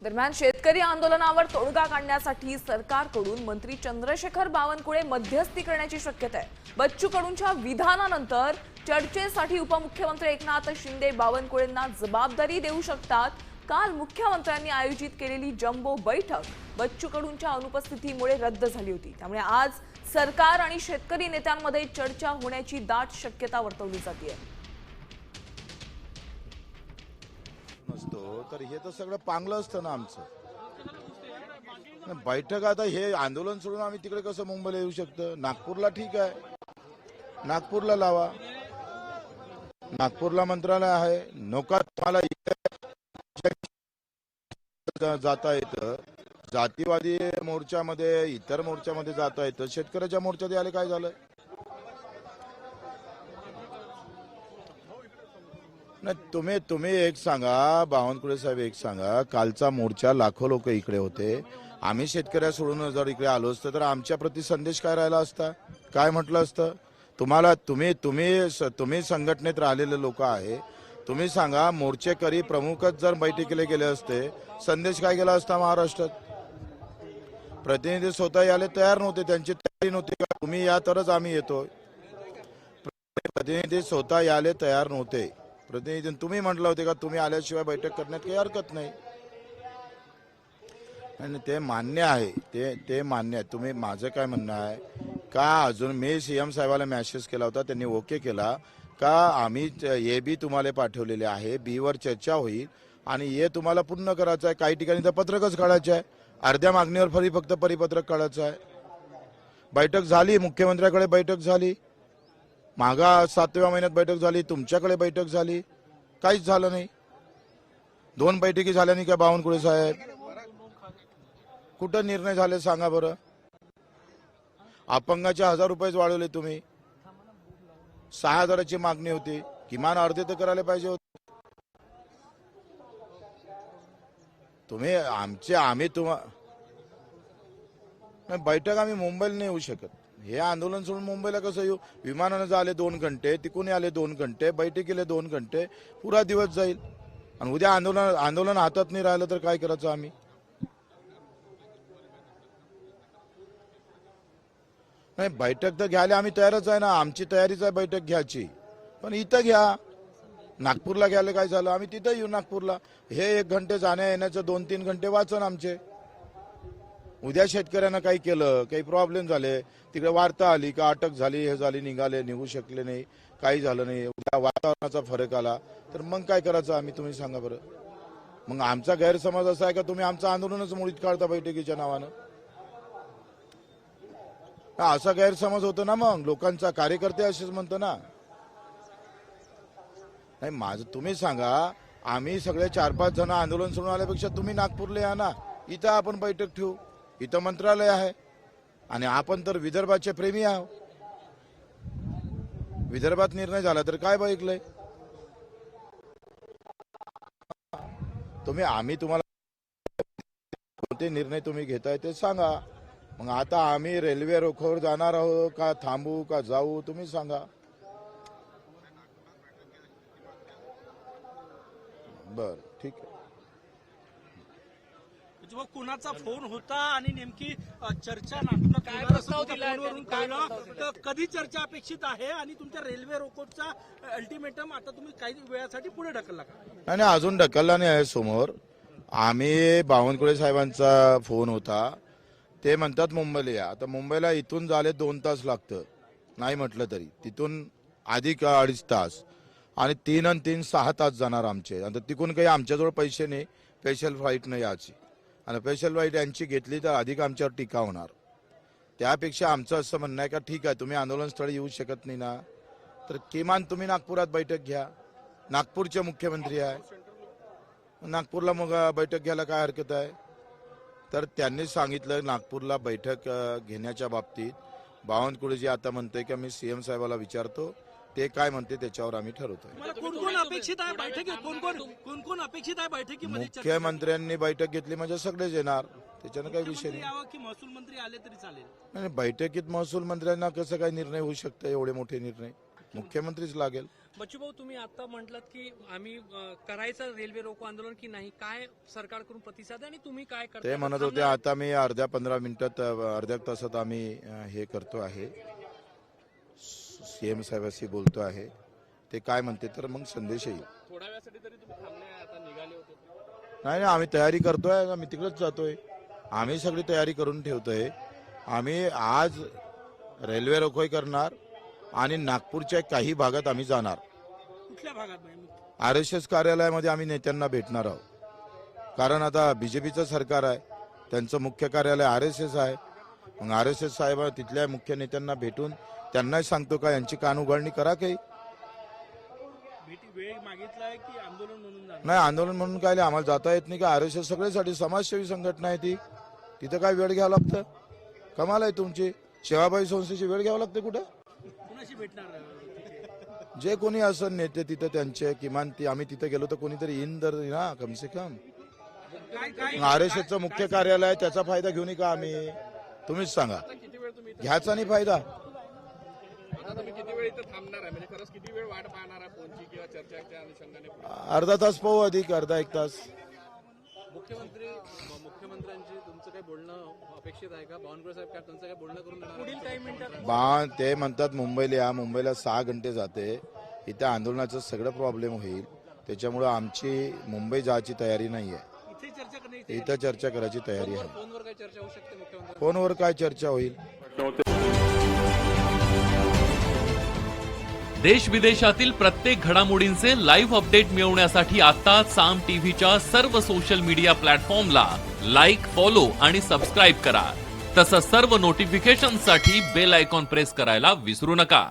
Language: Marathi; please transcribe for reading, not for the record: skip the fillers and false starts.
दरम्यान शेतकरी आंदोलनावर तोडगा काढण्यासाठी सरकारकडून मंत्री चंद्रशेखर बावनकुळे मध्यस्थी करण्याची शक्यता आहे। बच्चू कडूंच्या विधानानंतर चर्चेसाठी उपमुख्यमंत्री एकनाथ शिंदे बावनकुळेंना जबाबदारी देऊ शकतात। काल मुख्यमंत्र्यांनी आयोजित केलेली जम्बो बैठक बच्चू कडूंच्या अनुपस्थितीमुळे रद्द झाली होती। त्यामुळे आज सरकार आणि शेतकरी नेत्यांमध्ये चर्चा होण्याची दाट शक्यता वर्तवली जाते। नसतो तर हे तर सगळं पांगलं असतं ना आमचं। बैठक आता हे आंदोलन सोडून आम्ही तिकडे कसं मुंबईला येऊ शकतो? नागपूरला ठीक आहे, नागपूरला लावा, नागपूरला मंत्रालय आहे, नोका तुम्हाला जाता येतं, जातीवादी मोर्चामध्ये इतर मोर्चामध्ये जाता येतं, शेतकऱ्याच्या मोर्चात आले काय झालं? नाही तुम्ही एक सांगा, बावनकुळे साहेब एक सांगा, कालचा मोर्चा लाखो लोक इकडे होते, आम्ही शेतकऱ्या सोडून जर इकडे आलो असतं तर आमच्या प्रति संदेश काय राहिला असता? काय म्हटलं असतं तुम्हाला? तुम्ही संघटनेत राहिलेले लोक आहे, तुम्ही सांगा, मोर्चेकरी प्रमुखच जर बैठकीला गेले असते, संदेश काय गेला असता महाराष्ट्रात? प्रतिनिधी स्वतः यायला तयार नव्हते, त्यांची तयारी नव्हती का तुम्ही या तरच आम्ही येतो? प्रतिनिधी स्वतः यायला तयार नव्हते, प्रतिनिधी तुम्ही म्हटलं होते का तुम्ही आल्याशिवाय बैठक करण्यात काही हरकत नाही, आणि ते मान्य आहे, ते मान्य आहे। तुम्ही माझं काय म्हणणं आहे का, अजून मी सीएम साहेबाला मेसेज केला होता, त्यांनी ओके केला का आम्ही ए बी तुम्हाला पाठवलेले आहे, बी वर चर्चा होईल आणि हे तुम्हाला पूर्ण करायचं आहे। काही ठिकाणी तर पत्रकच काढायचं आहे, अर्ध्या मागणीवर फक्त परिपत्रक काढायचं आहे। बैठक झाली, मुख्यमंत्र्याकडे बैठक झाली, मागा 7व्या महिन्यात बैठक झाली, तुमच्याकडे बैठक झाली, काहीच झालं नाही। 2 बैठकी झाल्या नाही का बावनकुळे साहेब? कुठं निर्णय झाले सांगा बरं? अपंगाचे 1000 रुपये वाढवले तुम्ही, 6000ची मागणी होती, किमान अर्धे तर करायला पाहिजे होते तुम्ही। आम्ही बैठक आम्ही मुंबईला नाही येऊ शकत, हे आंदोलन सोडून मुंबईला कसं येऊ? विमानानं झाले 2 घंटे, तिकून आले 2 घंटे, बैठकीले 2 घंटे, पुरा दिवस जाईल, आणि उद्या आंदोलन हातात नाही राहिलं तर काय करायचं आम्ही? नाही, बैठक तर घ्यायला आम्ही तयारच आहे ना, आमची तयारीच आहे बैठक घ्यायची, पण इथं घ्या। नागपूरला घ्यायला काय झालं? आम्ही तिथं येऊ नागपूरला, हे 1 घंटे जाण्या येण्याचं 2-3 घंटे वाचन आमचे। उद्या शेतकऱ्यांना काही केलं, काही प्रॉब्लेम झाले, तिकडे वार्ता आली का अटक झाली, हे झाली, निघू शकले नाही, काही झालं नाही, उद्या वातावरणाचा फरक आला तर मग काय करायचं आम्ही? तुम्ही सांगा बरं। मग आमचा गैरसमज असा आहे का तुम्ही आमचं आंदोलनच मोडीत काढता बैठकीच्या नावानं? असा गैरसमज होतो ना, मग लोकांचा, कार्यकर्ते असेच म्हणतो ना। नाही, माझं तुम्ही सांगा, आम्ही सगळे 4-5 जण आंदोलन सोडून आल्यापेक्षा तुम्ही नागपूरला या ना, इथं आपण बैठक ठेवू, इथं मंत्रालय आहे, आणि आपण तर विदर्भाचे प्रेमी आहोत, विदर्भात निर्णय झाला तर काय बघितलंय तुम्ही? आम्ही तुम्हाला कोणते निर्णय तुम्ही घेताय ते सांगा, मग आता आम्ही रेल्वे रोखोवर जाणार आहोत का थांबू का जाऊ, तुम्ही सांगा। बर, ठीक आहे। जेव्हा कुणाचा फोन होता आणि नेमकी चर्चा फोनवरून कळलं, तर कधी चर्चा अपेक्षित आहे, आणि तुमच्या रेल्वे रोकोचा अल्टिमेटम आता तुम्ही काही वेळासाठी पुढे ढकलला का? नाही, अजून ढकलला नाही आहे समोर। आम्ही बावनकुळे साहेबांचा फोन होता, ते म्हणतात मुंबईला या। आता मुंबईला इथून झाले 2 तास लागतं, नाही म्हटलं तरी तिथून अधिक 2.5 तास, आणि 3 आणि 3 6 तास जाणार आमचे। आता तिकून काही आमच्याजवळ पैसे नाही, स्पेशल फ्लाईट नाही याची, आणि स्पेशल फ्लाईट यांची घेतली तर अधिक आमच्यावर टीका होणार। त्यापेक्षा आमचं असं म्हणणं आहे का ठीक आहे, तुम्ही आंदोलनस्थळी येऊ शकत नाही ना, तर किमान तुम्ही नागपुरात बैठक घ्या, नागपूरचे मुख्यमंत्री आहे, नागपूरला मग बैठक घ्यायला काय हरकत आहे? तर त्यांनी सांगितलं नागपूरला बैठक घेण्याच्या बाबतीत बावनकुळेजी आता म्हणते की मी सीएम साहेबाला विचारतो, ते काय म्हणते त्याच्यावर आम्ही ठरवतोय। कोण अपेक्षित आहे बैठकीत? कोण अपेक्षित आहे बैठकीमध्ये? मुख्यमंत्र्यांनी बैठक घेतली म्हणजे सगळेच येणार, त्याच्यानं काही विषय नाही। की महसूल मंत्री आले तरी चालेल? नाही, बैठकीत महसूल मंत्र्यांना कसं काय निर्णय होऊ शकतं? एवढे मोठे निर्णय मुख्यमंत्रीच लागेल। बच्चूभाऊ, तुम्ही आता म्हटलात की आम्ही करायचं रेल्वे रोको आंदोलन की नाही, काय सरकारकडून प्रतिसाद आहे आणि तुम्ही काय करता? ते म्हणत होते आता मी अर्ध्या 15 मिनिटात अर्ध्या तासात आम्ही हे करतो आहे, सीएम साहेबांशी बोलतो आहे. ते काय म्हणते तर मग संदेश येईल. थोड्या वेळासाठी तरी तुम्ही थांबले, आता निघाले होते. नाही आम्ही तयारी करतोय, आम्ही तिकडेच जातोय, आम्ही सगळी तयारी करून ठेवतोय. आम्ही आज रेल्वे रोकोही करणार आणि नागपूरच्या काही भागात आम्ही जाणार. कुठल्या भागात नाही? RSS कार्यालयामध्ये आम्ही नेत्यांना भेटणार आहोत, कारण आता बीजेपीचं सरकार आहे, त्यांचं मुख्य कार्यालय RSS आहे. मग RSS साहेब तिथल्या मुख्य नेत्यांना भेटून त्यांनाही सांगतो का यांची कान उघडणी करा काही. भेटी वेळ मागितलाय की आंदोलन म्हणून जाणार? नाही आंदोलन म्हणून काय नाही, आम्हाला जाता येत नाही का? RSS सगळ्यासाठी समाजसेवी संघटना आहे ती, तिथं काय वेळ घ्यावं लागतं? कमाल आहे तुमची. सेवाभावी संस्थेची वेळ घ्यावं लागते कुठं? कुणाशी भेटणार तिथे? जे कोणी असं नेते तिथं त्यांचे किमान आम्ही तिथे गेलो तर कोणीतरी येईन तर ना कम से कम. RSSचं मुख्य कार्यालय आहे, त्याचा फायदा घेऊन का आम्ही? तुम्हीच सांगा, घ्यायचा नाही फायदा. आता तुम्ही किती वेळ इथे थांबणार आहे, म्हणजे खरंच किती वेळ वाट पाहणार आहे फोनची किंवा चर्चेच्या अनुषंगाने? अर्धा तास पाहू, अधिक अर्धा 1 तास. मुख्यमंत्र्यांची तुमचं काय बोलणं अपेक्षित आहे का? बावनकुळे साहेब काय त्यांचं काय बोलणं करून देणार? पुढील काही मिनिटात ते म्हणतात मुंबईला 6 घंटे जाते, इथे आंदोलनाचं सगळं प्रॉब्लेम होईल, त्याच्यामुळे आमची मुंबई जायची तयारी नाही आहे. इथे चर्चा करण्याची इथं चर्चा करायची तयारी आहे. फोनवर काय चर्चा होऊ शकते मुख्यमंत्री? फोनवर काय चर्चा होईल? देश विदेशातील प्रत्येक घडामोडींचे लाईव्ह अपडेट मिळवण्यासाठी आता साम टीव्हीच्या सर्व सोशल मीडिया प्लॅटफॉर्मला लाईक, फॉलो आणि सबस्क्राईब करा. तसंच सर्व नोटिफिकेशनसाठी बेल आयकॉन प्रेस करायला विसरू नका.